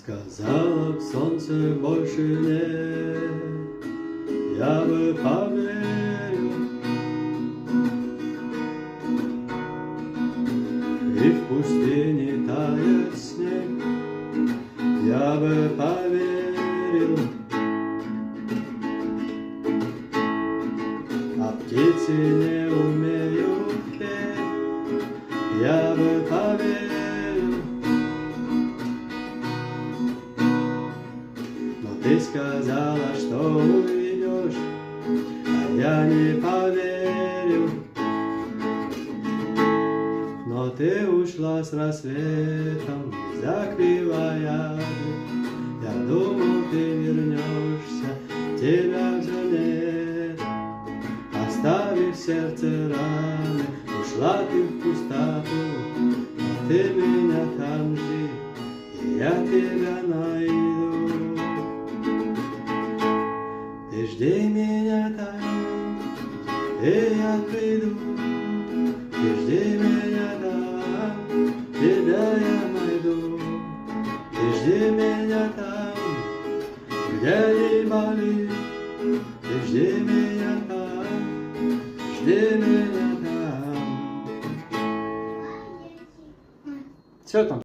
Сказала б солнце больше нет, я бы поверил, и в пустыне тает снег, я бы поверил, а птицы не умеют петь, я бы поверил. Ты сказала, что уйдешь, а я не поверил. Но ты ушла с рассветом, закрывая. Я думал, ты вернешься, тебя все нет. Оставив в сердце раны, ушла ты в пустоту. Но ты меня там жди, и я тебя найду. Ты жди меня там, и я приду. Ты жди меня там, тебя я найду. Ты жди меня там, где не болит. Ты жди меня там, жди меня там. Все там.